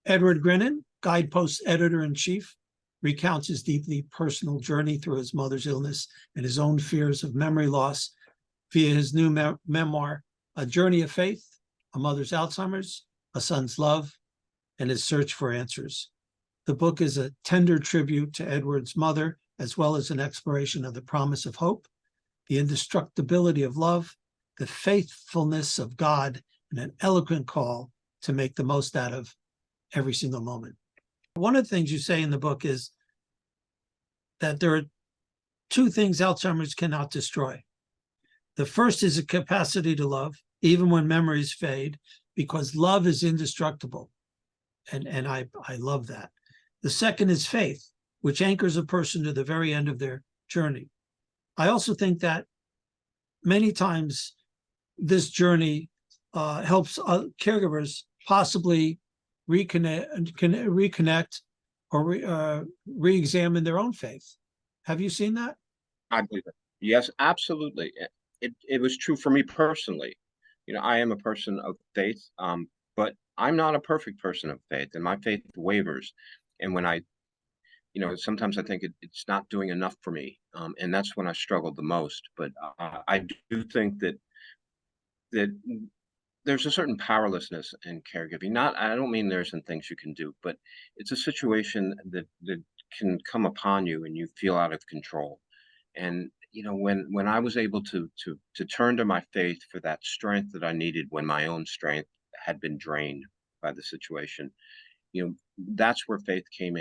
Edward Grinnan, Guideposts Editor-in-Chief, recounts his deeply personal journey through his mother's illness and his own fears of memory loss via his new memoir, A Journey of Faith, A Mother's Alzheimer's, A Son's Love, and His Search for Answers. The book is a tender tribute to Edward's mother, as well as an exploration of the promise of hope, the indestructibility of love, the faithfulness of God, and an eloquent call to make the most out of every single moment. One of the things you say in the book is that there are two things Alzheimer's cannot destroy. The first is a capacity to love, even when memories fade, because love is indestructible. And I love that. The second is faith, which anchors a person to the very end of their journey. I also think that many times this journey helps caregivers possibly reconnect or re-examine their own faith. Have you seen that? I believe it. Yes, absolutely. It was true for me personally. I am a person of faith, but I'm not a perfect person of faith, and my faith wavers. And when sometimes I think it's not doing enough for me, and that's when I struggled the most. But I do think that there's a certain powerlessness in caregiving. I don't mean there isn't things you can do, but it's a situation that can come upon you and you feel out of control. And when I was able to turn to my faith for that strength that I needed when my own strength had been drained by the situation, that's where faith came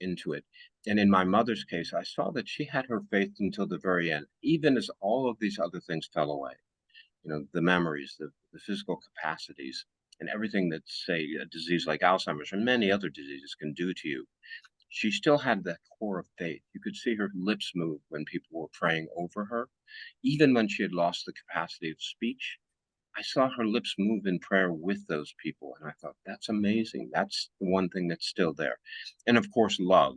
into it. And in my mother's case, I saw that she had her faith until the very end, even as all of these other things fell away. The memories, the physical capacities, and everything that, say, a disease like Alzheimer's or many other diseases can do to you. She still had that core of faith. You could see her lips move when people were praying over her. Even when she had lost the capacity of speech, I saw her lips move in prayer with those people. And I thought, that's amazing. That's the one thing that's still there. And of course, love.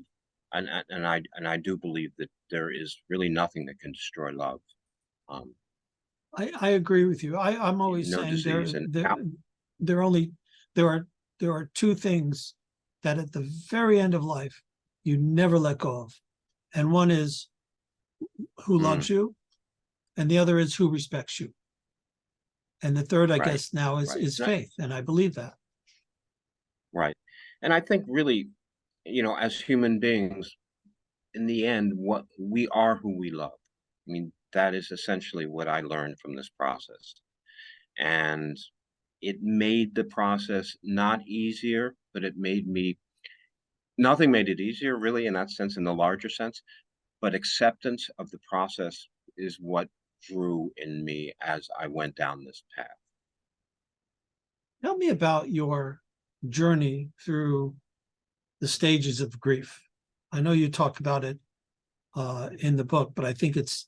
And I do believe that there is really nothing that can destroy love. I agree with you. I'm always saying there are two things that at the very end of life you never let go of, and one is who loves you, and the other is who respects you, and the third, I guess now is faith, and I believe that. Right, and I think really, as human beings, in the end, what we are who we love. I mean, that is essentially what I learned from this process. And it made the process not easier, but nothing made it easier really in that sense, in the larger sense, but acceptance of the process is what grew in me as I went down this path. Tell me about your journey through the stages of grief. I know you talk about it in the book, but I think it's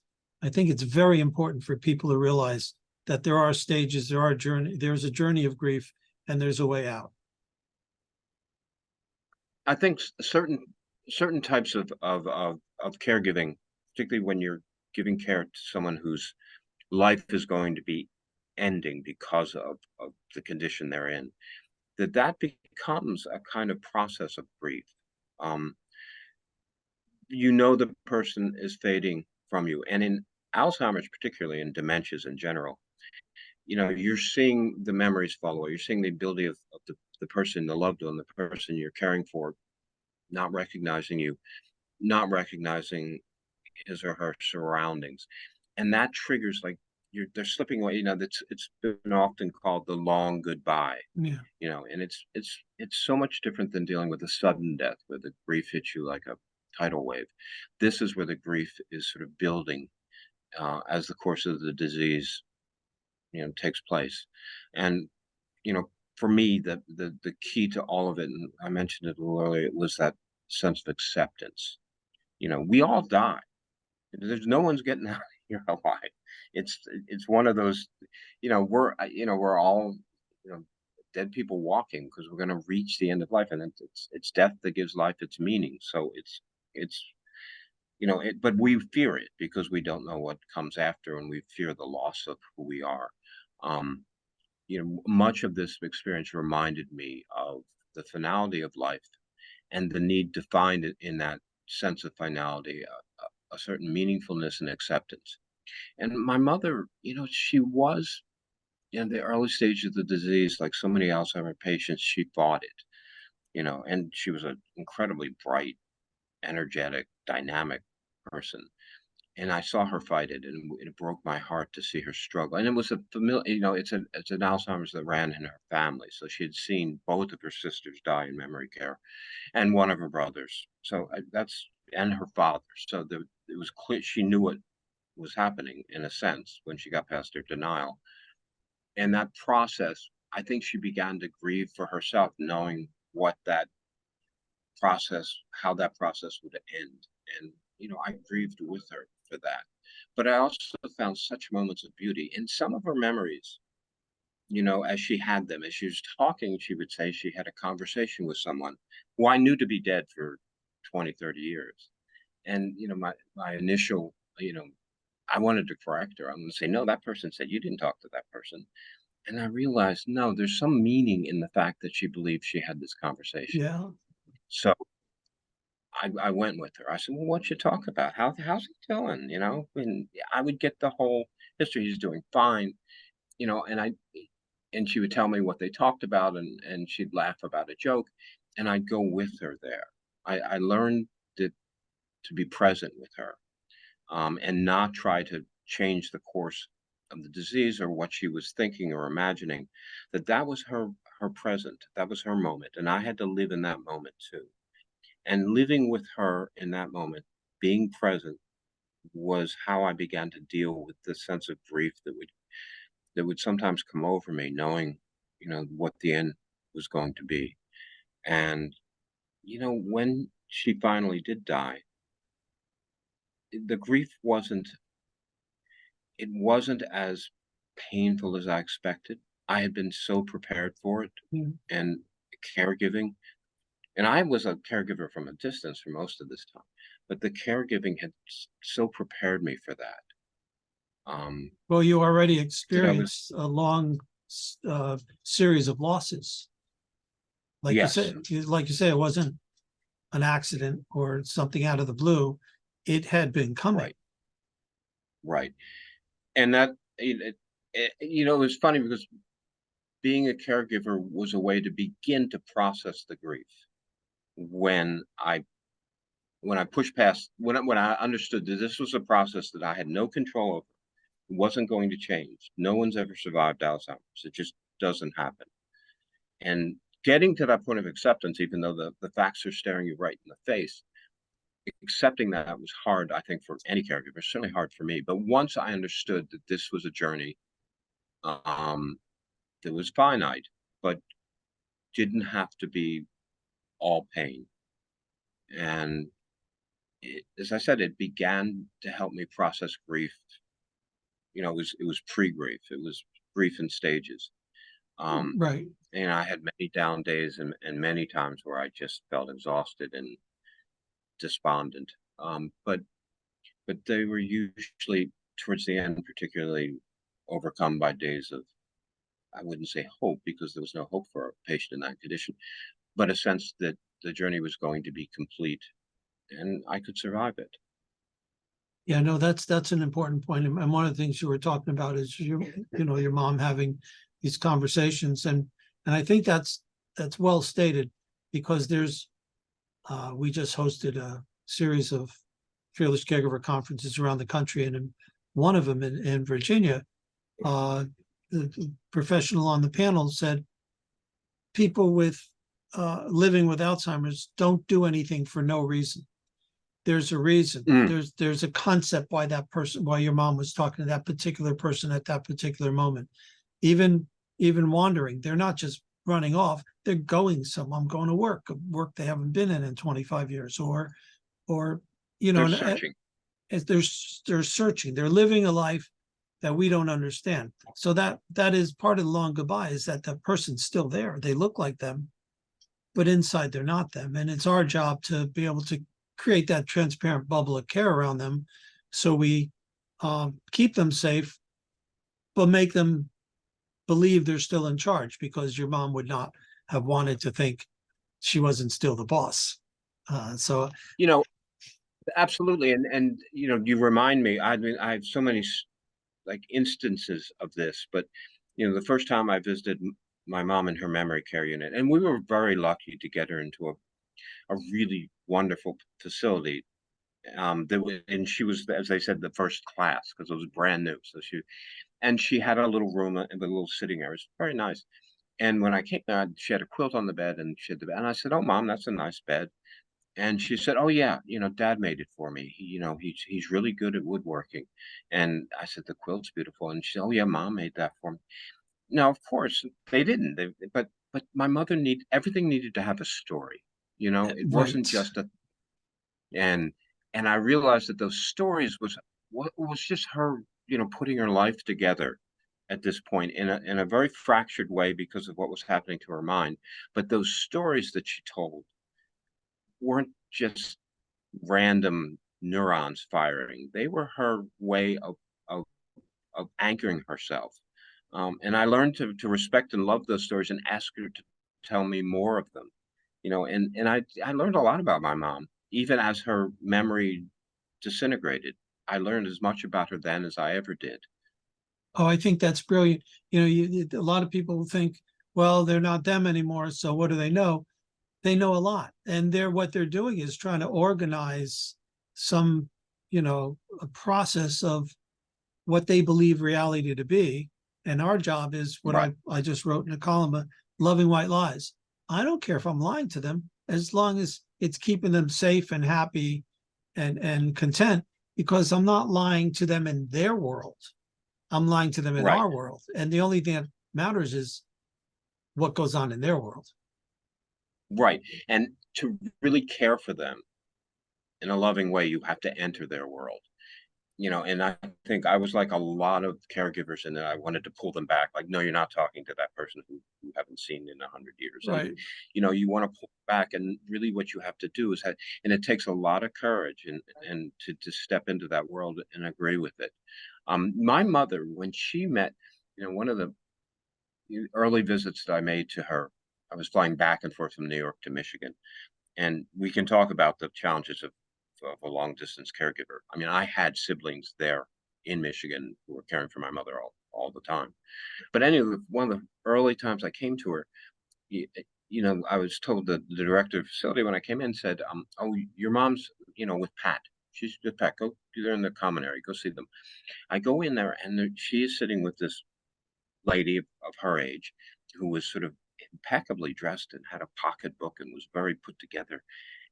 very important for people to realize that there are stages, there's a journey of grief, and there's a way out. I think certain types of caregiving, particularly when you're giving care to someone whose life is going to be ending because of the condition they're in, that becomes a kind of process of grief. The person is fading from you, and in Alzheimer's, particularly, and dementias in general, you're seeing the memories fall away. You're seeing the ability of the person, the loved one, the person you're caring for, not recognizing you, not recognizing his or her surroundings. And that triggers, like, they're slipping away. It's been often called the long goodbye. Yeah. And it's so much different than dealing with a sudden death where the grief hits you like a tidal wave. This is where the grief is sort of building as the course of the disease takes place. And for me, the key to all of it, and I mentioned it a little earlier, was that sense of acceptance. We all die. There's no one's getting out of here alive. It's one of those, we're all dead people walking, because we're going to reach the end of life, and it's death that gives life its meaning. So but we fear it because we don't know what comes after, and we fear the loss of who we are. Much of this experience reminded me of the finality of life, and the need to find it in that sense of finality, a certain meaningfulness and acceptance. And my mother, she was in the early stages of the disease, like so many Alzheimer patients, she fought it, and she was an incredibly bright, energetic, dynamic person. And I saw her fight it, and it broke my heart to see her struggle. And it was a familiar, it's an Alzheimer's that ran in her family. So she had seen both of her sisters die in memory care, and one of her brothers. So and her father. So it was clear she knew what was happening in a sense when she got past her denial. And that process, I think she began to grieve for herself, knowing what that how that process would end. And, I grieved with her for that. But I also found such moments of beauty in some of her memories, as she had them. As she was talking, she would say she had a conversation with someone who I knew to be dead for 20, 30 years. And, my initial, I wanted to correct her. I'm going to say, no, that person said you didn't talk to that person. And I realized, no, there's some meaning in the fact that she believed she had this conversation. Yeah. So I went with her. I said, well, what you talk about? How's he doing? And I would get the whole history. He's doing fine, and she would tell me what they talked about, and she'd laugh about a joke, and I'd go with her there. I learned to be present with her, and not try to change the course of the disease or what she was thinking or imagining. That was her present. That was her moment, and I had to live in that moment too. And living with her in that moment, being present, was how I began to deal with the sense of grief that would sometimes come over me, knowing, what the end was going to be. And, when she finally did die, the grief wasn't as painful as I expected. I had been so prepared for it, Mm. and caregiving. And I was a caregiver from a distance for most of this time, but the caregiving had so prepared me for that. Well, you already That I was, experienced a long series of losses. Like you yes, said, it wasn't an accident or something out of the blue. It had been coming. right, right. And that, it was funny because being a caregiver was a way to begin to process the grief when I pushed past, when I understood that this was a process that I had no control over. It wasn't going to change. No one's ever survived Alzheimer's. It just doesn't happen. And getting to that point of acceptance, even though the facts are staring you right in the face, accepting that was hard, I think, for any caregiver, certainly hard for me. But once I understood that this was a journey that was finite, but didn't have to be all pain. And as I said, it began to help me process grief. It was pre-grief. It was grief in stages. Right. And I had many down days and many times where I just felt exhausted and despondent. But they were usually towards the end, particularly overcome by days of, I wouldn't say hope, because there was no hope for a patient in that condition, but a sense that the journey was going to be complete and I could survive it. Yeah, no, that's an important point. And one of the things you were talking about is your mom having these conversations, and I think that's well stated, because we just hosted a series of Fearless Caregiver conferences around the country, and in one of them in Virginia, the professional on the panel said people with living with Alzheimer's don't do anything for no reason. There's a reason. There's a concept why your mom was talking to that particular person at that particular moment. Even wandering, they're not just running off, they're going I'm going to work they haven't been in 25 years, or They're searching. They're searching, they're living a life that we don't understand. So that is part of the long goodbye, is that person's still there. They look like them, but inside they're not them. And it's our job to be able to create that transparent bubble of care around them, so we keep them safe, but make them believe they're still in charge, because your mom would not have wanted to think she wasn't still the boss. So You know, absolutely. And you know, you remind me, I mean, I have so many like instances of this, but you know, the first time I visited my mom in her memory care unit, and we were very lucky to get her into a really wonderful facility. And she was, as I said, the first class because it was brand new. So she had a little room with a little sitting area. It was very nice. And when I came there, she had a quilt on the bed and she had the bed. And I said, "Oh, Mom, that's a nice bed." And she said, "Oh yeah, you know, Dad made it for me. You know, he's really good at woodworking." And I said, "The quilt's beautiful." And she said, "Oh yeah, Mom made that for me." Now, of course, they didn't. But my mother everything needed to have a story. You know, it wasn't right. just a and and I realized that those stories was what was just her, you know, putting her life together at this point in a very fractured way because of what was happening to her mind. But those stories that she told weren't just random neurons firing. They were her way of of anchoring herself. And I learned to respect and love those stories and ask her to tell me more of them. You know, and I learned a lot about my mom, even as her memory disintegrated. I learned as much about her then as I ever did. Oh, I think that's brilliant. A lot of people think, well, they're not them anymore, so what do they know? They know a lot, and what they're doing is trying to organize some, a process of what they believe reality to be. And our job is what Right, I just wrote in a column, Loving White Lies. I don't care if I'm lying to them as long as it's keeping them safe and happy and content, because I'm not lying to them in their world. I'm lying to them in right, our world. And the only thing that matters is what goes on in their world. right. And to really care for them in a loving way, you have to enter their world. You know, and I think I was like a lot of caregivers and I wanted to pull them back. Like, no, you're not talking to that person who you haven't seen in 100 years. And, Right. you know, you want to pull back and really what you have to do is and it takes a lot of courage and to step into that world and agree with it. My mother, when she met, you know, one of the early visits that I made to her, I was flying back and forth from New York to Michigan. And we can talk about the challenges of a long distance caregiver. I mean, I had siblings there in Michigan who were caring for my mother all the time. But anyway, one of the early times I came to her, you, you know, I was told that the director of the facility when I came in said, "Oh, your mom's, you know, with Pat. She's with Pat. Go, they're in the common area. Go see them." I go in there, and she is sitting with this lady of her age who was sort of impeccably dressed and had a pocketbook and was very put together.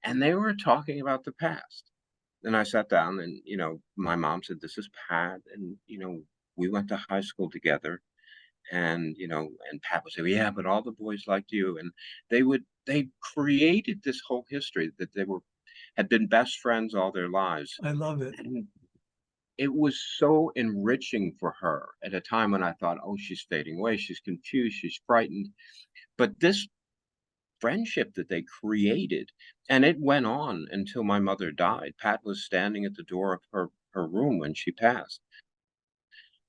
And they were talking about the past. And I sat down and, you know, my mom said, "This is Pat. And, you know, we went to high school together." And, you know, and Pat would say, "Yeah, but all the boys liked you." And they created this whole history that had been best friends all their lives. I love it. And it was so enriching for her at a time when I thought, "Oh, she's fading away. She's confused. She's frightened." But this friendship that they created, and it went on until my mother died. Pat was standing at the door of her room when she passed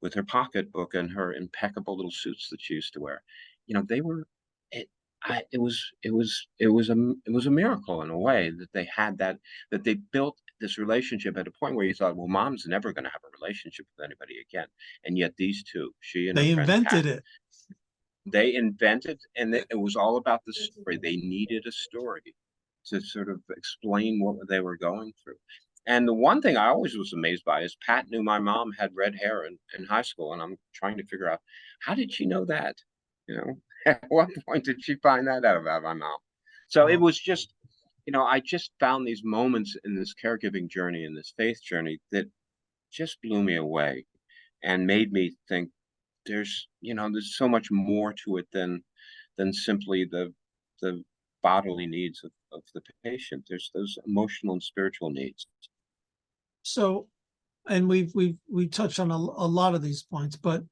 with her pocketbook and her impeccable little suits that she used to wear. You know, they were it it was a miracle in a way that they had that they built this relationship at a point where you thought, well, mom's never going to have a relationship with anybody again. And yet these two, she and her They friend invented Pat, it. they invented, and it was all about the story. They needed a story to sort of explain what they were going through. And the one thing I always was amazed by is Pat knew my mom had red hair in high school, and I'm trying to figure out how did she know that? You know, at what point did she find that out about my mom? So it Oh, was just, you know, I just found these moments in this caregiving journey and this faith journey that just blew me away and made me think there's so much more to it than simply the bodily needs of the patient. There's those emotional and spiritual needs. so, and we touched on a lot of these points, but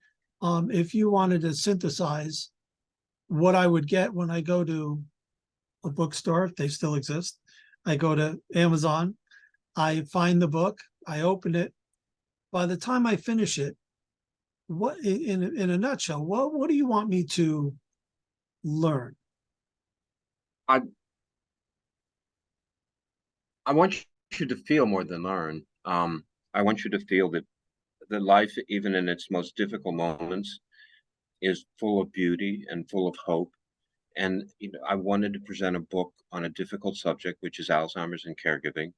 if you wanted to synthesize what I would get when I go to a bookstore, if they still exist, I go to Amazon, I find the book, I open it. By the time I finish it, what in a nutshell, what do you want me to learn? I want you to feel more than learn. I want you to feel that life, even in its most difficult moments, is full of beauty and full of hope. And I wanted to present a book on a difficult subject, which is Alzheimer's and caregiving,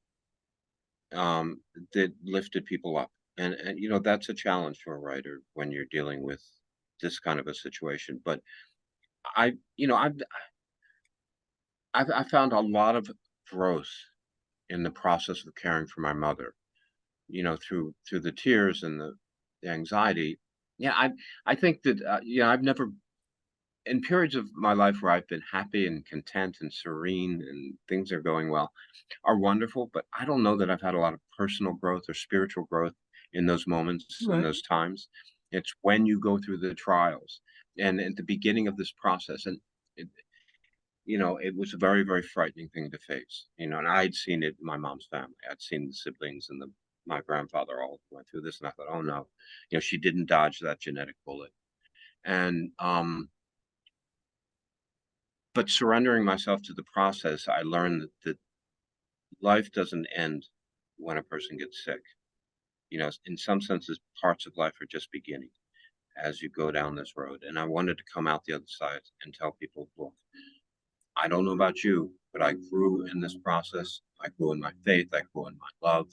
that lifted people up. And that's a challenge for a writer when you're dealing with this kind of a situation. But I, you know, I found a lot of growth in the process of caring for my mother. Through the tears and the anxiety. Yeah, I think that I've never, in periods of my life where I've been happy and content and serene and things are going well, are wonderful, but I don't know that I've had a lot of personal growth or spiritual growth in those moments, in Right. those times. It's when you go through the trials and at the beginning of this process. And it, it was a very, very frightening thing to face, and I'd seen it in my mom's family. I'd seen the siblings and my grandfather all went through this, and I thought, oh no, she didn't dodge that genetic bullet. And but surrendering myself to the process, I learned that life doesn't end when a person gets sick. In some senses, parts of life are just beginning as you go down this road. And I wanted to come out the other side and tell people, look, I don't know about you, but I grew in this process. I grew in my faith. I grew in my love.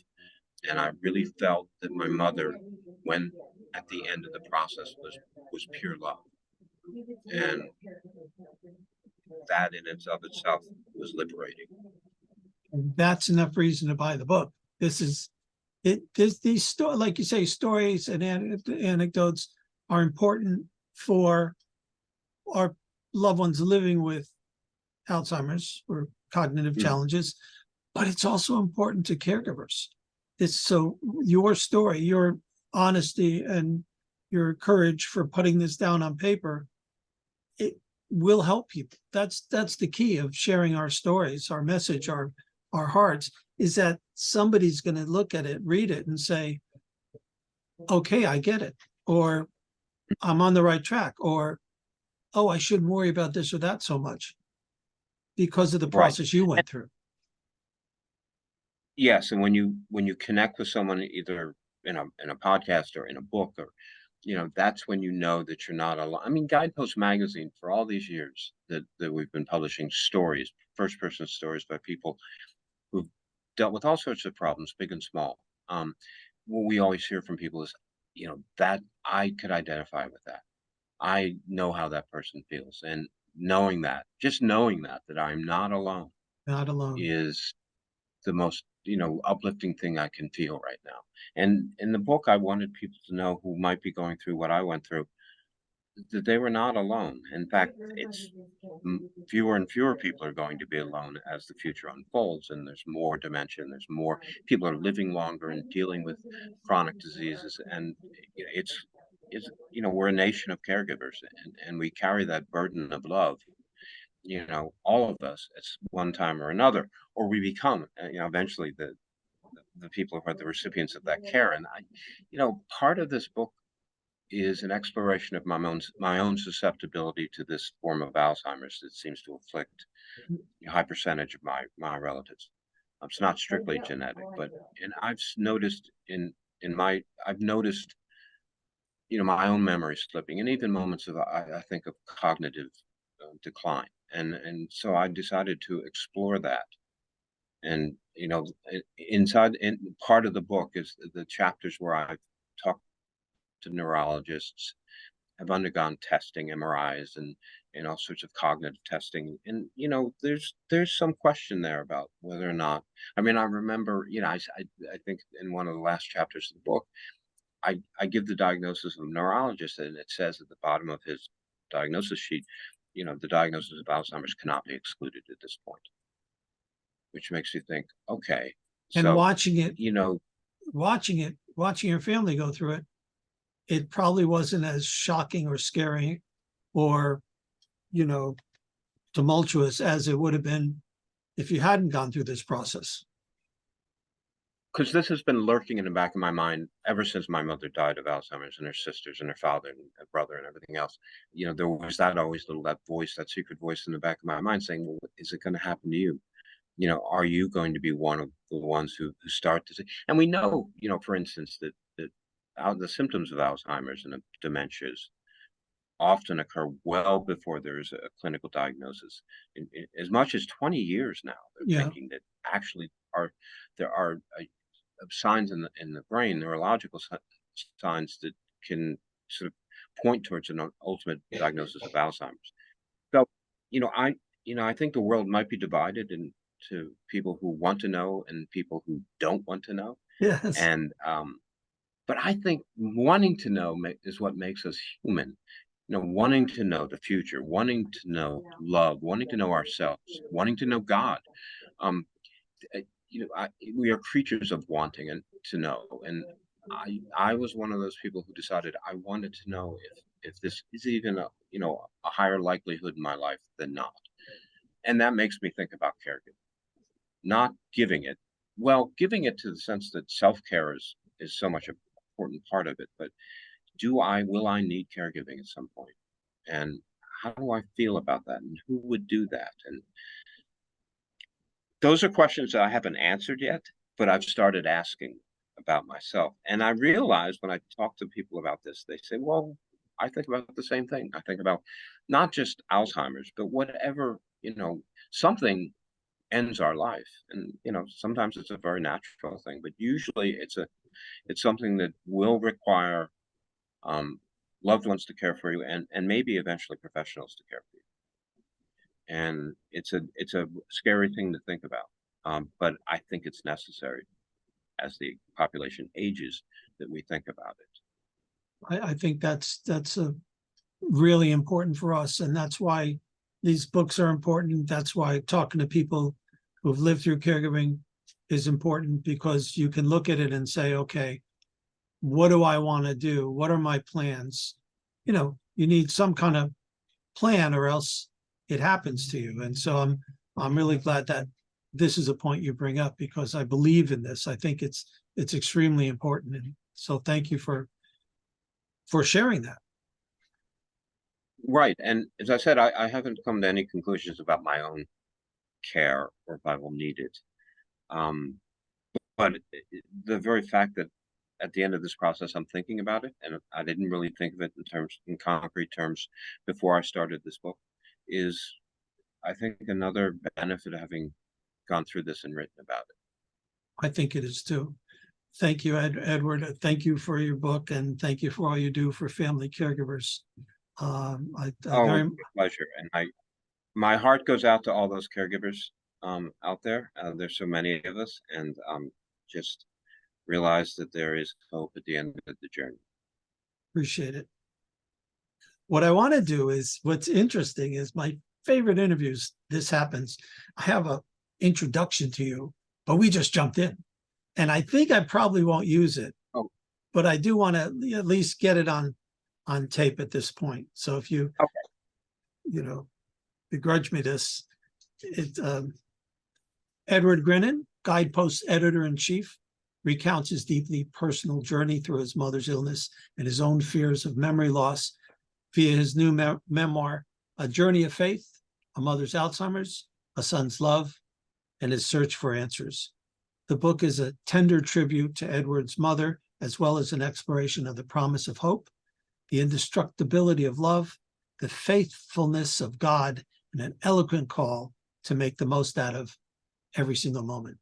And I really felt that my mother, when at the end of the process, was pure love. And that in and of itself was liberating. And that's enough reason to buy the book. This is it. These stories, like you say, stories and anecdotes are important for our loved ones living with Alzheimer's or cognitive challenges, but it's also important to caregivers. It's so your story, your honesty and your courage for putting this down on paper, it will help people. That's the key of sharing our stories, our message, our hearts, is that somebody's going to look at it, read it, and say, okay, I get it, or I'm on the right track, or oh, I shouldn't worry about this or that so much because of the Right. process you went through. Yes, and when you connect with someone either in a podcast or in a book, or that's when you know that you're not alone. I mean, Guidepost magazine, for all these years that we've been publishing stories, first person stories by people who've dealt with all sorts of problems, big and small. What we always hear from people is, that I could identify with that. I know how that person feels, and just knowing that I'm not alone Not alone. is the most, uplifting thing I can feel right now. And in the book, I wanted people to know who might be going through what I went through, that they were not alone. In fact, it's fewer and fewer people are going to be alone as the future unfolds, and there's more dementia, and there's more people are living longer and dealing with chronic diseases, and we're a nation of caregivers, and we carry that burden of love, all of us at one time or another, or we become, eventually the people who are the recipients of that care. And part of this book is an exploration of my own susceptibility to this form of Alzheimer's that seems to afflict a high percentage of my relatives. It's not strictly genetic, but and noticed I've noticed my own memory slipping, and even moments of I think of cognitive decline, and so I decided to explore that. And inside, in part of the book is the chapters where I've talked to neurologists, have undergone testing, MRIs, and all sorts of cognitive testing. And there's some question there about whether or not. I mean, I remember, I think in one of the last chapters of the book, I give the diagnosis of a neurologist, and it says at the bottom of his diagnosis sheet, the diagnosis of Alzheimer's cannot be excluded at this point, which makes you think, okay, And so watching your family go through it, it probably wasn't as shocking or scary or, tumultuous as it would have been if you hadn't gone through this process. because this has been lurking in the back of my mind ever since my mother died of Alzheimer's, and her sisters and her father and her brother and everything else. There was that always that voice, that secret voice in the back of my mind saying, well, is it going to happen to you? are you going to be one of the ones who start to see? And we know, for instance, that the symptoms of Alzheimer's and of dementias often occur well before there's a clinical diagnosis. As much as 20 years now, they're Yeah. thinking that actually there are signs in the brain, neurological signs that can sort of point towards an ultimate diagnosis of Alzheimer's. So, you know, I I think the world might be divided into people who want to know and people who don't want to know. Yes. And but I think wanting to know is what makes us human. Wanting to know the future, wanting to know love, wanting to know ourselves, wanting to know God. Um, uh, we are creatures of wanting and to know. And I was one of those people who decided I wanted to know if this is even a higher likelihood in my life than not. And that makes me think about caregiving, not giving it. Well, giving it to the sense that self-care is so much an important part of it, but will I need caregiving at some point? And how do I feel about that? And who would do that? And those are questions that I haven't answered yet, but I've started asking about myself. And I realize when I talk to people about this, they say, well, I think about the same thing. I think about not just Alzheimer's, but whatever, something ends our life. And, sometimes it's a very natural thing, but usually it's something that will require um, loved ones to care for you and maybe eventually professionals to care for you. And it's a scary thing to think about. But I think it's necessary as the population ages that we think about it. I think that's a really important for us, and that's why these books are important. That's why talking to people who've lived through caregiving is important, because you can look at it and say, okay, what do I want to do? What are my plans? You need some kind of plan, or else it happens to you. And so I'm really glad that this is a point you bring up, because I believe in this. I think it's extremely important. And so thank you for sharing that. Right. And as I said, I haven't come to any conclusions about my own care or if I will need it. But the very fact that at the end of this process, I'm thinking about it, and I didn't really think of it in concrete terms before I started this book, is I think another benefit of having gone through this and written about it. I think it is too. Thank you, Edward. Thank you for your book, and thank you for all you do for family caregivers. I very It's a pleasure. And my heart goes out to all those caregivers out there. There's so many of us, and just realize that there is hope at the end of the journey. appreciate it. What I want to do is, what's interesting is my favorite interviews, this happens. I have a introduction to you, but we just jumped in. And I think I probably won't use it, Oh, but I do want to at least get it on tape at this point. So if you, okay. begrudge me this, Edward Grinnan, Guideposts Editor-in-Chief, recounts his deeply personal journey through his mother's illness and his own fears of memory loss via his new memoir, A Journey of Faith, A Mother's Alzheimer's, A Son's Love, and His Search for Answers. The book is a tender tribute to Edward's mother, as well as an exploration of the promise of hope, the indestructibility of love, the faithfulness of God, and an eloquent call to make the most out of every single moment.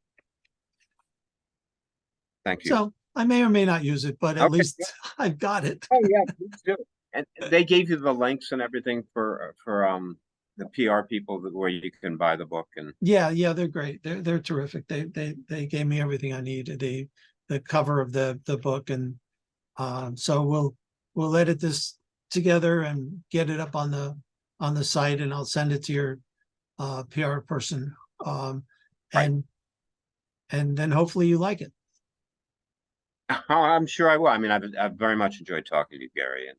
Thank you. So I may or may not use it, but at least I've got it. Oh yeah, please do. And they gave you the links and everything for the PR people where you can buy the book. And Yeah, they're great. They're terrific. They gave me everything I needed. The cover of the book, and so we'll edit this together and get it up on the site, and I'll send it to your PR person, right. and then hopefully you like it. I'm sure I will. I mean, I've very much enjoyed talking to you, Gary, and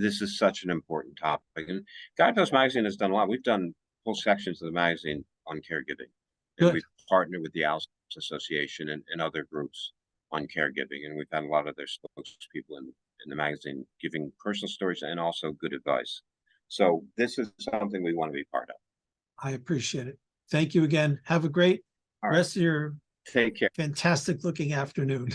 this is such an important topic. And Guidepost Magazine has done a lot. We've done whole sections of the magazine on caregiving, and Good. we've partnered with the Alzheimer's Association and other groups on caregiving, and we've had a lot of their spokespeople in the magazine giving personal stories and also good advice. So this is something we want to be part of. I appreciate it. Thank you again. Have a great All right. Rest of your Take care. fantastic looking afternoon.